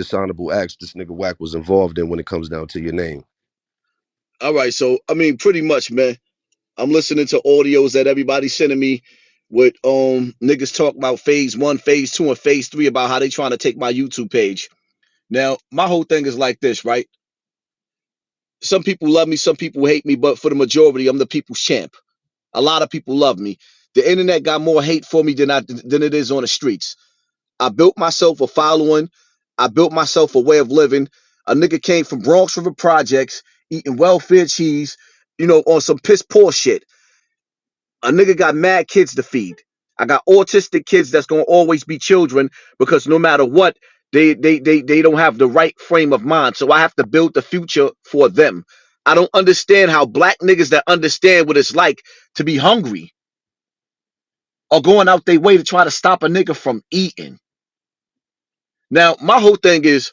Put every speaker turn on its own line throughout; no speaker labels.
dishonorable acts this nigga Wack was involved in when it comes down to your name.
All right, so I mean, pretty much, man. I'm listening to audios that everybody's sending me with niggas talk about phase one, phase two, and phase three about how they trying to take my YouTube page. Now, my whole thing is like this, right? Some people love me, some people hate me, but for the majority, I'm the people's champ. A lot of people love me. The internet got more hate for me than it is on the streets. I built myself a following. I built myself a way of living. A nigga came from Bronx River Projects, eating welfare cheese, on some piss poor shit. A nigga got mad kids to feed. I got autistic kids that's gonna always be children because no matter what, they don't have the right frame of mind. So I have to build the future for them. I don't understand how black niggas that understand what it's like to be hungry are going out their way to try to stop a nigga from eating. Now, my whole thing is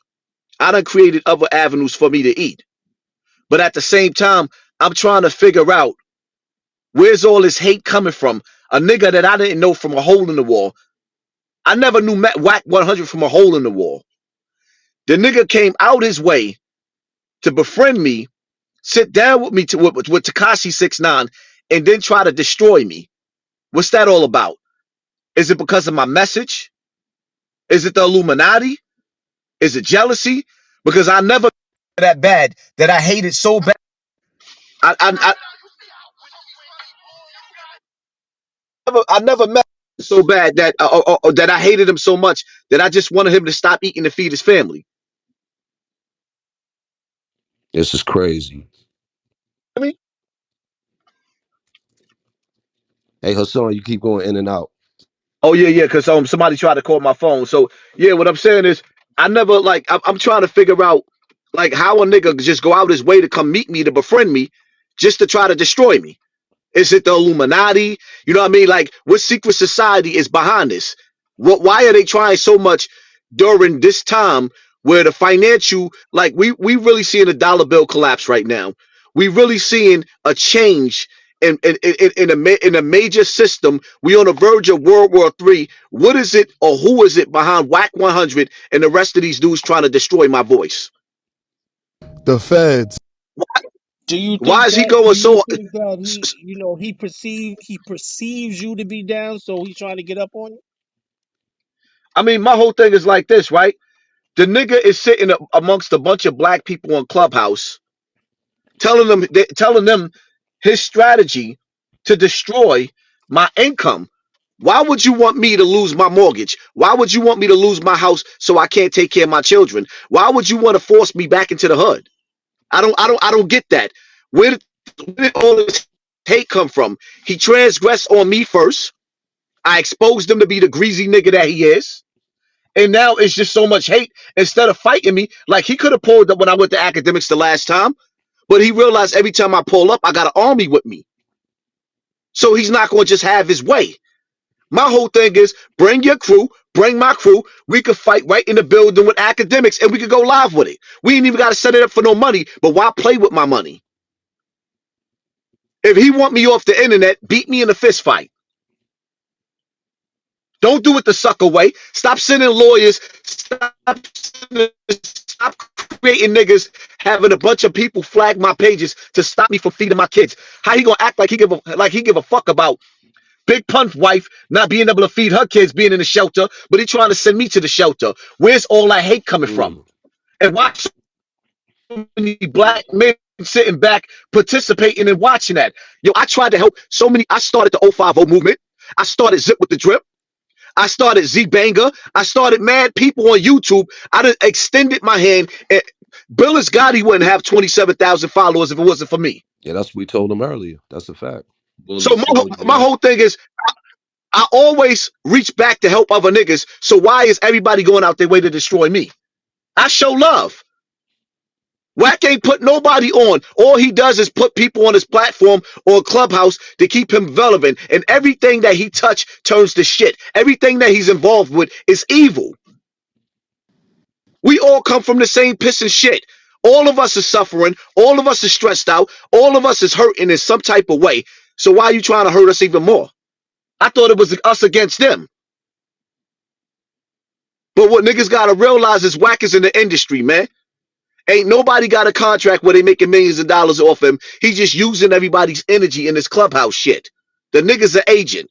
I done created other avenues for me to eat. But at the same time, I'm trying to figure out where's all this hate coming from? A nigga that I didn't know from a hole in the wall. I never knew Matt Whack 100 from a hole in the wall. The nigga came out his way to befriend me, sit down with me with Tekashi 6ix9ine, and then try to destroy me. What's that all about? Is it because of my message? Is it the Illuminati? Is it jealousy? Because I never that bad that I hated so bad. I never met him so bad that I hated him so much that I just wanted him to stop eating to feed his family.
This is crazy.
I mean,
Hey Hassan, you keep going in and out.
oh yeah, because somebody tried to call my phone. So yeah, what I'm saying is I never like I'm trying to figure out like how a nigga just go out his way to come meet me to befriend me just to try to destroy me. Is it the Illuminati? You know what I mean? Like, what secret society is behind this? Why are they trying so much during this time where the financial, like, we really seeing a dollar bill collapse right now. We really seeing a change in a major system. We on the verge of World War III. What is it or who is it behind Whack 100 and the rest of these dudes trying to destroy my voice?
The feds.
Do you
Why
think
is he
that?
going
Do you
so?
think that he perceives you to be down, so he's trying to get up on you?
I mean, my whole thing is like this, right? The nigga is sitting amongst a bunch of black people on Clubhouse, telling them his strategy to destroy my income. Why would you want me to lose my mortgage? Why would you want me to lose my house so I can't take care of my children? Why would you want to force me back into the hood? I don't get that. Where did all this hate come from? He transgressed on me first. I exposed him to be the greasy nigga that he is. And now it's just so much hate. Instead of fighting me, like he could have pulled up when I went to academics the last time, but he realized every time I pull up, I got an army with me. So he's not going to just have his way. My whole thing is bring your crew, bring my crew. We could fight right in the building with academics and we could go live with it. We ain't even got to set it up for no money, but why play with my money? If he want me off the internet, beat me in a fist fight. Don't do it the sucker way. Stop sending lawyers. Stop creating niggas having a bunch of people flag my pages to stop me from feeding my kids. How he gonna act like he give a fuck about Big Pun's wife not being able to feed her kids being in the shelter, but he trying to send me to the shelter? Where's all that hate coming from?
Mm.
And watch so many black men sitting back participating and watching that. Yo, I tried to help so many. I started the 050 movement. I started Zip with the Drip. I started Z Banger. I started mad people on YouTube. I done extended my hand. And Bulletz Gotti wouldn't have 27,000 followers if it wasn't for me.
Yeah, that's what we told him earlier. That's a fact.
So
Bullet soldier,
my
yeah.
whole thing is I always reach back to help other niggas. So why is everybody going out their way to destroy me? I show love. Wack ain't put nobody on. All he does is put people on his platform or Clubhouse to keep him relevant. And everything that he touch turns to shit. Everything that he's involved with is evil. We all come from the same piss and shit. All of us is suffering. All of us is stressed out. All of us is hurting in some type of way. So why are you trying to hurt us even more? I thought it was us against them. But what niggas gotta realize is Wack is in the industry, man. Ain't nobody got a contract where they making millions of dollars off him. He just using everybody's energy in this clubhouse shit. The nigga's an agent.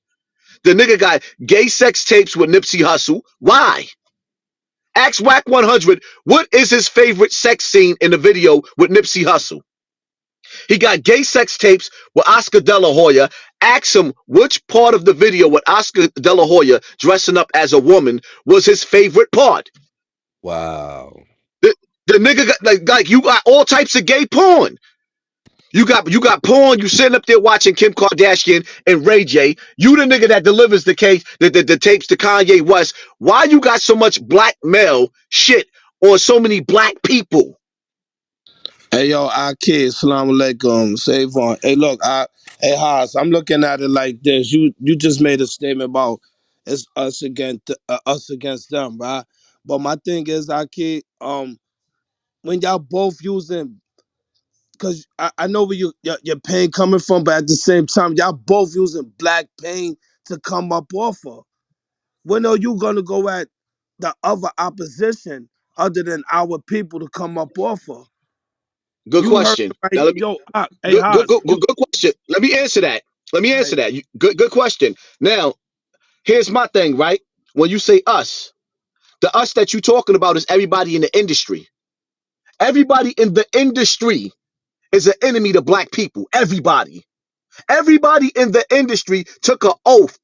The nigga got gay sex tapes with Nipsey Hussle. Why? Ask Wack 100, what is his favorite sex scene in the video with Nipsey Hussle? He got gay sex tapes with Oscar De La Hoya. Ask him which part of the video with Oscar De La Hoya dressing up as a woman was his favorite part.
Wow.
The, the nigga got like you got all types of gay porn. You got porn. You sitting up there watching Kim Kardashian and Ray J. You the nigga that delivers the case, the tapes to Kanye West. Why you got so much black male shit on so many black people?
Hey yo, Aki, Assalamu alaikum, Savon. Hey look, hey Haas, I'm looking at it like this. You just made a statement about it's us against them, right? But my thing is, Aki, when y'all both using, cause I know where your pain coming from, but at the same time, y'all both using black pain to come up off of. When are you gonna go at the other opposition other than our people to come up off of?
Good
You heard
question.
it right,
Now let me
yo. Hey Haas,
good question. Let me answer that. Let me answer
right.
that. Good question. Now here's my thing, right? When you say us, the us that you talking about is everybody in the industry. Everybody in the industry is an enemy to black people. Everybody. Everybody in the industry took an oath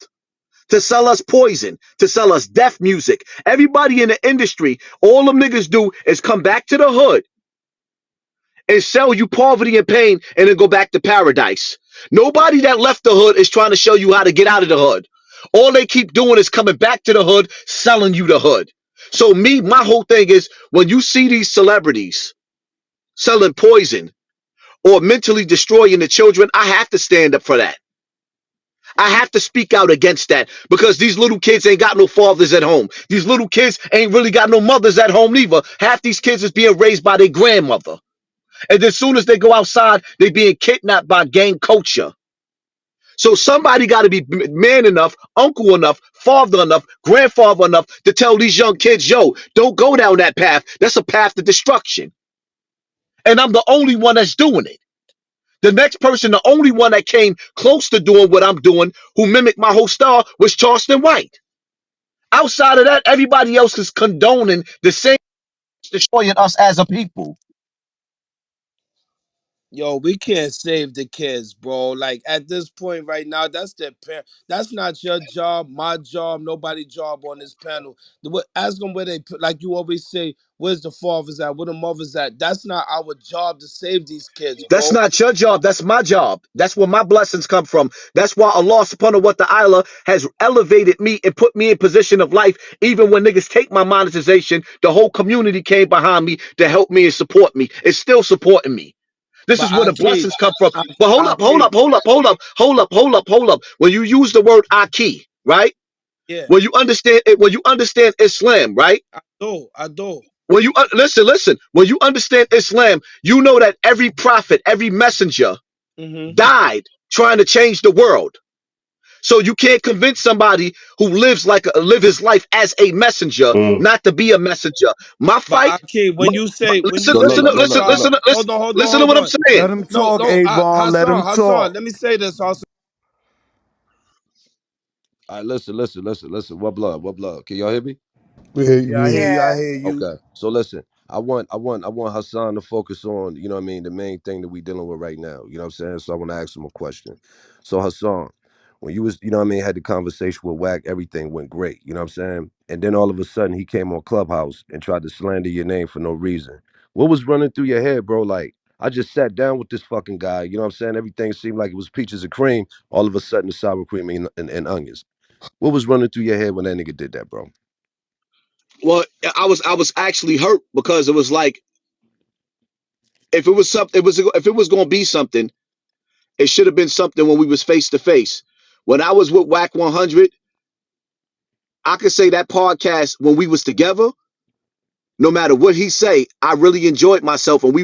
to sell us poison, to sell us death music. Everybody in the industry, all them niggas do is come back to the hood and sell you poverty and pain and then go back to paradise. Nobody that left the hood is trying to show you how to get out of the hood. All they keep doing is coming back to the hood, selling you the hood. So my whole thing is when you see these celebrities selling poison or mentally destroying the children, I have to stand up for that. I have to speak out against that because these little kids ain't got no fathers at home. These little kids ain't really got no mothers at home neither. Half these kids is being raised by their grandmother. And as soon as they go outside, they being kidnapped by gang culture. So somebody got to be man enough, uncle enough, father enough, grandfather enough to tell these young kids, yo, don't go down that path. That's a path to destruction. And I'm the only one that's doing it. The next person, the only one that came close to doing what I'm doing, who mimicked my whole style, was Charleston White. Outside of that, everybody else is condoning the same destroying us as a people.
Yo, we can't save the kids, bro. Like at this point right now, that's their parent. That's not your job, my job, nobody's job on this panel. Ask them where they put, like you always say, where's the fathers at, where the mothers at. That's not our job to save these kids,
That's
bro.
not your job. That's my job. That's where my blessings come from. That's why Allah subhanahu wa ta'ala has elevated me and put me in position of life. Even when niggas take my monetization, the whole community came behind me to help me and support me. It's still supporting me. This
But
is where the
Aki,
blessings come from. But
Aki,
hold up. When you use the word Aki, right?
yeah,
When you understand it, when you understand Islam, right?
I do.
When you listen. When you understand Islam, you know that every prophet, every messenger
Mm-hmm.
died trying to change the world. So you can't convince somebody who live his life as a messenger
Mm.
not to be a messenger. My
But
fight.
Aki, when you say, when you
So
say
look, look, look,
Ishaq,
look.
Listen to
hold
what I'm
on.
saying.
Let him
No,
talk,
no,
Avon. Let him
Hassan,
talk.
let me say this, Hassan.
All right, listen. What blood? What blood? Can y'all hear me?
We hear you.
Yeah, I hear you. I
Yeah.
hear you.
Okay. So listen, I want Hassan to focus on, you know what I mean, the main thing that we dealing with right now. You know what I'm saying? So I want to ask him a question. So Hassan, when you was, you know what I mean, had the conversation with Wack, everything went great. You know what I'm saying? And then all of a sudden he came on Clubhouse and tried to slander your name for no reason. What was running through your head, bro? Like, I just sat down with this fucking guy. You know what I'm saying? Everything seemed like it was peaches and cream. All of a sudden, the sour cream and onions. What was running through your head when that nigga did that, bro?
Well, I was actually hurt because it was like if it was something, if it was going to be something, it should have been something when we was face to face. When I was with Whack 100, I could say that podcast when we was together. No matter what he say, I really enjoyed myself, and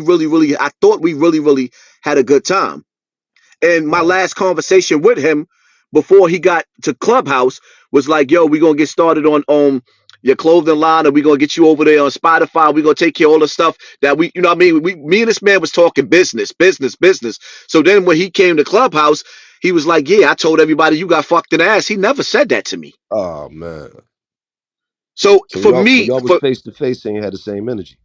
I thought we really had a good time. And my
Right.
last conversation with him before he got to Clubhouse was like, "Yo, we gonna get started on your clothing line, and we're gonna get you over there on Spotify. We're gonna take care of all the stuff that we, you know what I mean? Me and this man was talking business, business, business. So then when he came to Clubhouse, he was like, yeah, I told everybody you got fucked in the ass. He never said that to me.
Oh man.
So
So
for
when
me,
y'all was face to face and you had the same energy.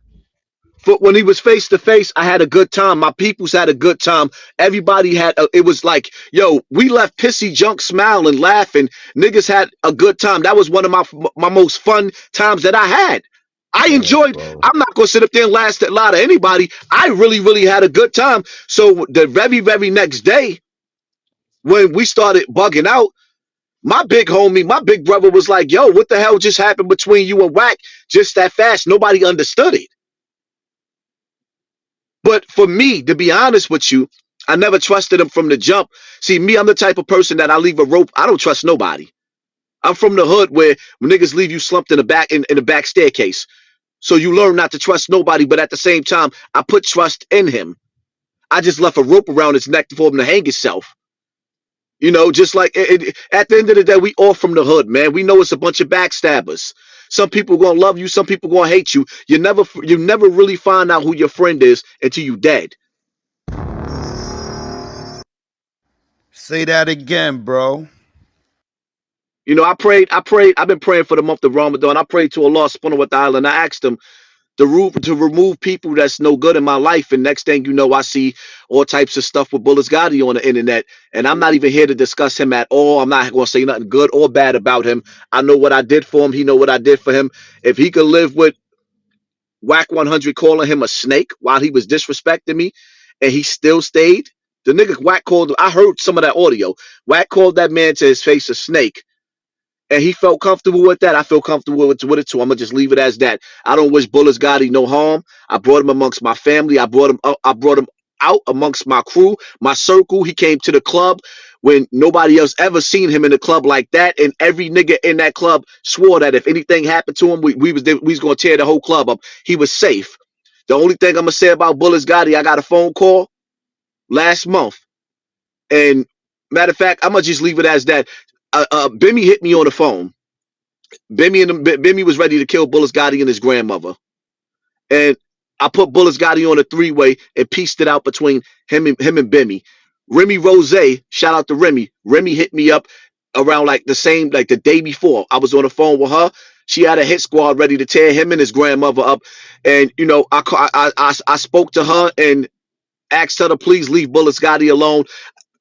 for when he was face to face, I had a good time. My peoples had a good time. Everybody had. It was like, yo, we left pissy junk smiling, laughing. Niggas had a good time. That was one of my most fun times that I had. I
Damn,
enjoyed.
bro.
I'm not gonna sit up there and last a lot of anybody. I really, really had a good time. So the very, very next day, when we started bugging out, my big homie, my big brother was like, yo, what the hell just happened between you and Wack just that fast? Nobody understood it. But for me, to be honest with you, I never trusted him from the jump. See, me, I'm the type of person that I leave a rope. I don't trust nobody. I'm from the hood where niggas leave you slumped in the back in the back staircase. So you learn not to trust nobody, but at the same time, I put trust in him. I just left a rope around his neck for him to hang himself. You know, just like at the end of the day, we all from the hood, man. We know it's a bunch of backstabbers. Some people gonna love you, some people gonna hate you. You never really find out who your friend is until you dead.
Say that again, bro.
You know, I prayed. I've been praying for the month of Ramadan. I prayed to Allah subhanahu wa ta'ala and I asked him to remove people that's no good in my life. And next thing you know, I see all types of stuff with Bulletz Gotti on the internet. And I'm not even here to discuss him at all. I'm not going to say nothing good or bad about him. I know what I did for him. He know what I did for him. If he could live with Whack 100 calling him a snake while he was disrespecting me and he still stayed, the nigga Whack called, I heard some of that audio. Whack called that man to his face a snake and he felt comfortable with that. I feel comfortable with it too. I'm gonna just leave it as that. I don't wish Bulletz Gotti no harm. I brought him amongst my family. I brought him up, I brought him out amongst my crew, my circle. He came to the club when nobody else ever seen him in the club like that. And every nigga in that club swore that if anything happened to him, we was gonna tear the whole club up. He was safe. The only thing I'm gonna say about Bulletz Gotti, I got a phone call last month, and matter of fact, I'm gonna just leave it as that. Bimmy hit me on the phone. Bimmy was ready to kill Bulletz Gotti and his grandmother. And I put Bulletz Gotti on a three-way and pieced it out between him and Bimmy. Remy Rose, shout out to Remy. Remy hit me up around like the day before. I was on the phone with her. She had a hit squad ready to tear him and his grandmother up. And you know, I spoke to her and asked her to please leave Bulletz Gotti alone.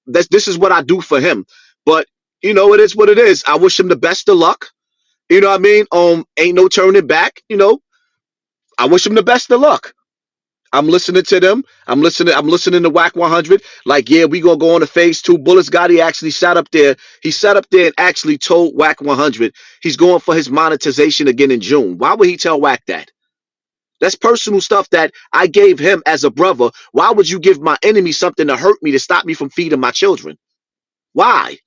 This is what I do for him. But you know, it is what it is. I wish him the best of luck. You know what I mean? Ain't no turning back. You know, I wish him the best of luck. I'm listening to them. I'm listening to Whack 100. Like, yeah, we gonna go on to phase two. Bulletz Gotti actually sat up there. He sat up there and actually told Whack 100 he's going for his monetization again in June. Why would he tell Whack that? That's personal stuff that I gave him as a brother. Why would you give my enemy something to hurt me to stop me from feeding my children? Why?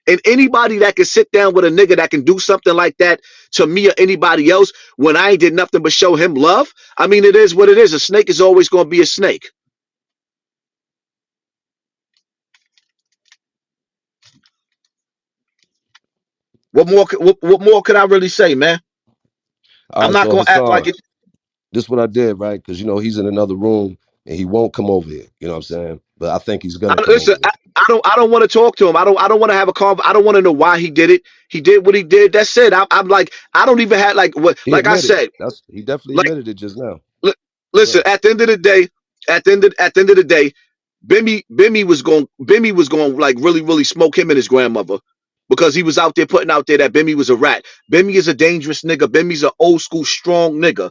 And anybody that can sit down with a nigga that can do something like that to me or anybody else when I ain't did nothing but show him love, I mean, it is what it is. A snake is always going to be a snake. What more could I really say, man?
All
I'm
right,
not
so
going to act like
Hassan,
it.
this is what I did, right? Because you know he's in another room and he won't come over here. You know what I'm saying? But I think he's gonna come over
Listen,
here.
I don't want to talk to him. I don't want to have a convo. I don't want to know why he did it. He did what he did. That's it. I'm like, I don't even have like what,
He
like I
admitted.
said,
He definitely
like,
admitted it just now.
listen,
Right.
at the end of the day, at the end of the day, Bimmy was going like really really smoke him and his grandmother because he was out there putting out there that Bimmy was a rat. Bimmy is a dangerous nigga. Bimmy's an old school strong nigga,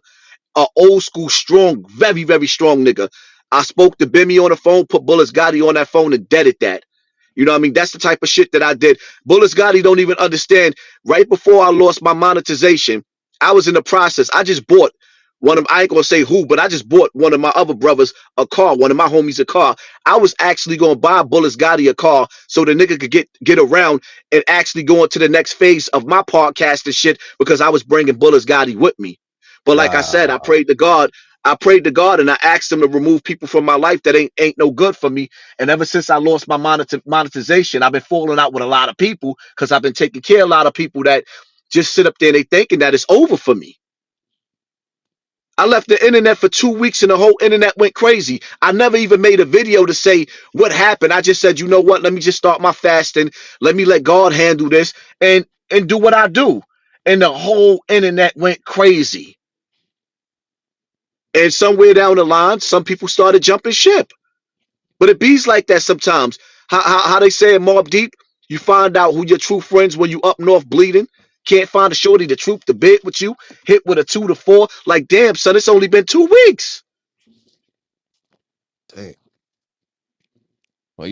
a old school strong, very very strong nigga. I spoke to Bimmy on the phone, put Bulletz Gotti on that phone and deaded that. You know what I mean? That's the type of shit that I did. Bulletz Gotti don't even understand. Right before I lost my monetization, I was in the process. I just bought one of, I ain't gonna say who, but I just bought one of my other brothers a car, one of my homies a car. I was actually gonna buy Bulletz Gotti a car so the nigga could get around and actually go into the next phase of my podcast and shit because I was bringing Bulletz Gotti with me. But like I said, I
Wow.
prayed to God. I prayed to God and I asked him to remove people from my life that ain't no good for me. And ever since I lost my monetization, I've been falling out with a lot of people because I've been taking care of a lot of people that just sit up there and they thinking that it's over for me. I left the internet for 2 weeks and the whole internet went crazy. I never even made a video to say what happened. I just said, you know what? Let me just start my fasting. Let me let God handle this and do what I do. And the whole internet went crazy. And somewhere down the line, some people started jumping ship. But it bees like that sometimes. How they say in Mobb Deep, you find out who your true friends when you up north bleeding. Can't find a shorty to troop the bed with you. Hit with a 2 to 4. Like, damn, son, it's only been 2 weeks.
Damn. Well,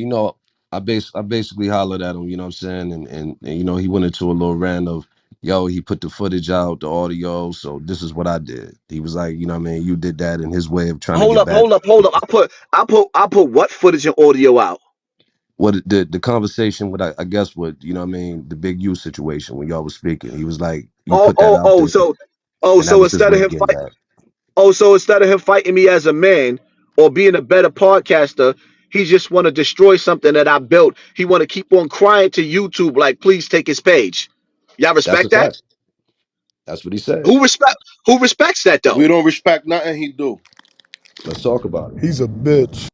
I basically hollered at him, you know what I'm saying? And he went into a little rant of, yo, he put the footage out, the audio, so this is what I did. He was like, you know what I mean, you did that in his way of trying to
Hold
get
up,
back.
hold up, hold up. I put what footage and audio out?
What the conversation with I guess what, you know what I mean, the Big U situation when y'all was speaking. He was like, you
Oh,
put that
oh,
out
oh.
there,
So
and that was his
instead of
way of
him
getting back.
fighting me as a man or being a better podcaster, he just want to destroy something that I built. He want to keep on crying to YouTube like, please take his page. Y'all
That's a
respect that?
fact. That's what he said.
Who respects that though?
We don't respect nothing he do.
Let's talk about it.
He's a bitch.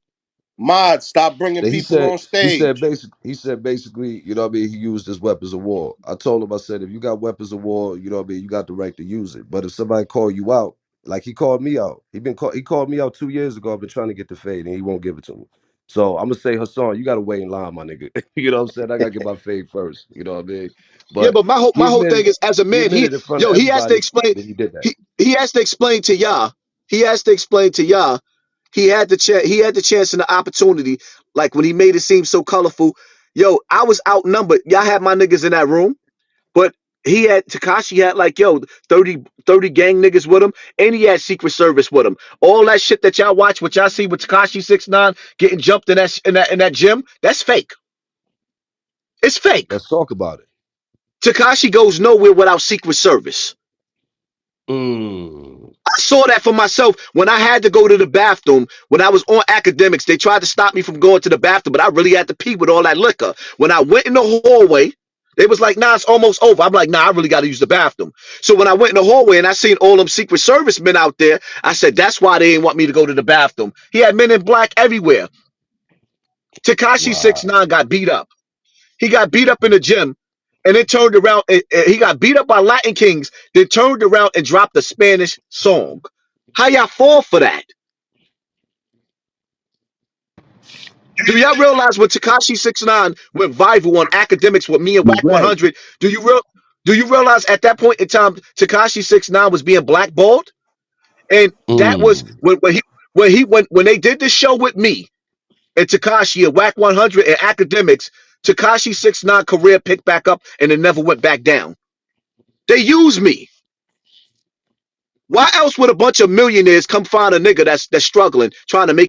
Mod, stop bringing
He
people
said
on
he said
stage.
basically, you know what I mean, he used his weapons of war. I told him, I said, if you got weapons of war, you know what I mean, you got the right to use it. But if somebody call you out, like he called me out, he called me out 2 years ago. I've been trying to get the fade and he won't give it to me. So I'm gonna say, Hassan, you gotta wait in line, my nigga. You know what I'm saying? I gotta get my fade first. You know what I mean?
Yeah,
But
but
he
my whole thing
admitted
is as a
he
man,
admitted in front of
he has to
everybody
explain
that he did that.
he has to explain to y'all. He has to explain to y'all. He had the chance and the opportunity. Like when he made it seem so colorful. Yo, I was outnumbered. Y'all had my niggas in that room, but he had Takashi had like 30 gang niggas with him, and he had Secret Service with him. All that shit that y'all watch, what y'all see with Takashi 6ix9ine getting jumped in that gym, that's fake. It's fake.
Let's talk about it.
Takashi goes nowhere without Secret Service.
Mm,
I saw that for myself when I had to go to the bathroom. When I was on academics, they tried to stop me from going to the bathroom, but I really had to pee with all that liquor. When I went in the hallway, they was like, nah, it's almost over. I'm like, nah, I really got to use the bathroom. So when I went in the hallway and I seen all them Secret Service men out there, I said, that's why they didn't want me to go to the bathroom. He had men in black everywhere. Takashi
wow.
6ix9ine got beat up. He got beat up in the gym and then turned around. He got beat up by Latin Kings, then turned around and dropped a Spanish song. How y'all fall for that? Do y'all realize when Takashi 6ix9ine went viral on academics with me and Whack
Right.
100? Do you realize at that point in time Takashi 6ix9ine was being blackballed? And that was
Mm.
when they did this show with me and Takashi and Whack 100 and academics, Takashi 6ix9ine career picked back up and it never went back down. They used me. Why else would a bunch of millionaires come find a nigga that's struggling, trying to make